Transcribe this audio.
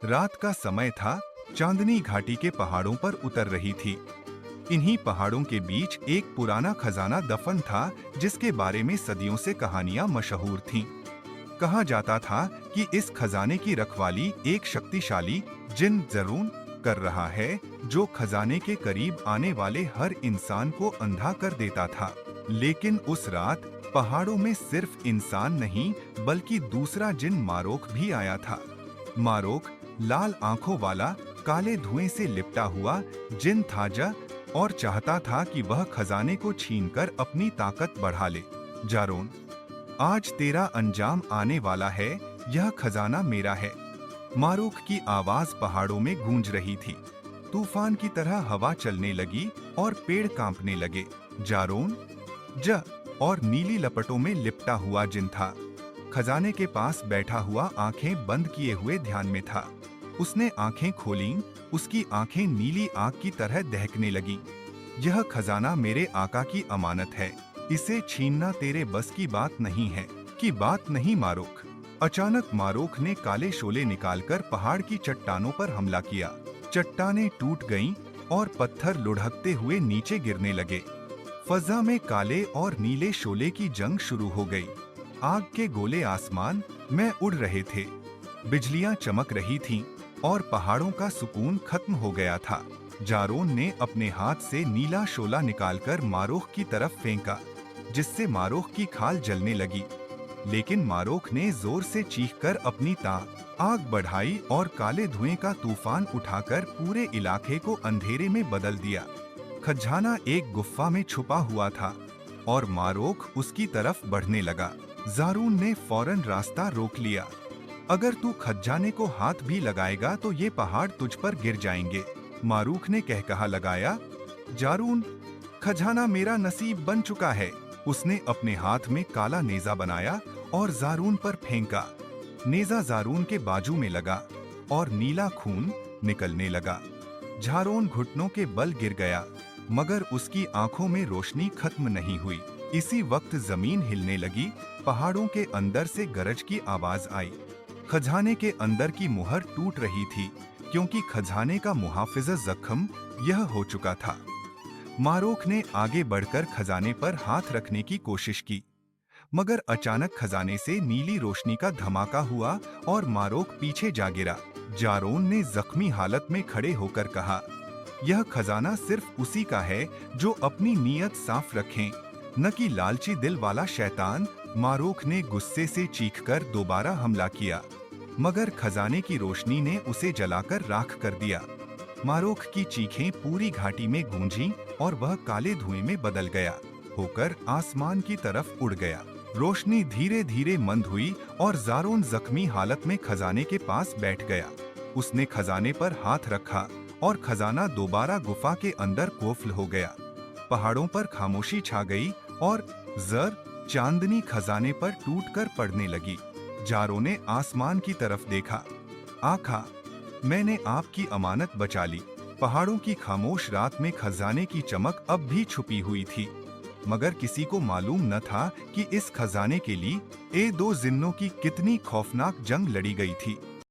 रात का समय था। चांदनी घाटी के पहाड़ों पर उतर रही थी। इन्हीं पहाड़ों के बीच एक पुराना खजाना दफन था, जिसके बारे में सदियों से कहानियां मशहूर थीं। कहा जाता था कि इस खजाने की रखवाली एक शक्तिशाली जिन जरून कर रहा है, जो खजाने के करीब आने वाले हर इंसान को अंधा कर देता था। लेकिन उस रात पहाड़ों में सिर्फ इंसान नहीं, बल्कि दूसरा जिन मारोक भी आया था। मारोक लाल आंखों वाला, काले धुएं से लिपटा हुआ जिन था और चाहता था कि वह खजाने को छीनकर अपनी ताकत बढ़ा ले। जारोन, आज तेरा अंजाम आने वाला है, यह खजाना मेरा है। मारूख की आवाज पहाड़ों में गूंज रही थी। तूफान की तरह हवा चलने लगी और पेड़ कांपने लगे। जारोन और नीली लपटों में लिपटा हुआ जिन था। खजाने के पास बैठा हुआ आंखें बंद किए हुए ध्यान में था। उसने आंखें खोलीं, उसकी आंखें नीली आग की तरह दहकने लगीं। यह खजाना मेरे आका की अमानत है, इसे छीनना तेरे बस की बात नहीं है। मारोक। अचानक मारोक ने काले शोले निकालकर पहाड़ की चट्टानों पर हमला किया। चट्टानें टूट गईं और पत्थर लुढ़कते हुए नीचे गिरने लगे। फजा में काले और नीले शोले की जंग शुरू हो गई। आग के गोले आसमान में उड़ रहे थे, बिजलियां चमक रही थीं और पहाड़ों का सुकून खत्म हो गया था। जारोन ने अपने हाथ से नीला शोला निकालकर मारोख की तरफ फेंका, जिससे मारोख की खाल जलने लगी। लेकिन मारोख ने जोर से चीखकर अपनी आग बढ़ाई और काले धुएं का तूफान उठाकर पूरे इलाके को अंधेरे में बदल दिया। खजाना एक गुफा में छुपा हुआ था और मारोख उसकी तरफ बढ़ने लगा। जारून ने फौरन रास्ता रोक लिया। अगर तू खजाने को हाथ भी लगाएगा तो ये पहाड़ तुझ पर गिर जाएंगे, मारूख ने कहा लगाया। जारून, खजाना मेरा नसीब बन चुका है। उसने अपने हाथ में काला नेजा बनाया और जारून पर फेंका। नेजा जारून के बाजू में लगा और नीला खून निकलने लगा। जारून घुटनों के बल गिर गया, मगर उसकी आंखों में रोशनी खत्म नहीं हुई। इसी वक्त जमीन हिलने लगी। पहाड़ों के अंदर से गरज की आवाज आई। खजाने के अंदर की मुहर टूट रही थी, क्योंकि खजाने का मुहाफिज जख्म यह हो चुका था। मारोख ने आगे बढ़कर खजाने पर हाथ रखने की कोशिश की, मगर अचानक खजाने से नीली रोशनी का धमाका हुआ और मारोख पीछे जा गिरा। जारोन ने जख्मी हालत में खड़े होकर कहा, यह खजाना सिर्फ उसी का है जो अपनी नीयत साफ रखें, न कि लालची दिल वाला शैतान। मारोख ने गुस्से से चीखकर दोबारा हमला किया, मगर खजाने की रोशनी ने उसे जलाकर राख कर दिया। मारोख की चीखें पूरी घाटी में गूंजी और वह काले धुएं में बदल गया होकर आसमान की तरफ उड़ गया। रोशनी धीरे धीरे मंद हुई और जारोन जख्मी हालत में खजाने के पास बैठ गया। उसने खजाने पर हाथ रखा और खजाना दोबारा गुफा के अंदर कोफ्ल हो गया। पहाड़ों पर खामोशी छा गई और चांदनी खजाने पर टूटकर पड़ने लगी। जारो ने आसमान की तरफ देखा। आखा, मैंने आपकी अमानत बचा ली। पहाड़ों की खामोश रात में खजाने की चमक अब भी छुपी हुई थी, मगर किसी को मालूम न था कि इस खजाने के लिए दो जिन्नों की कितनी खौफनाक जंग लड़ी गई थी।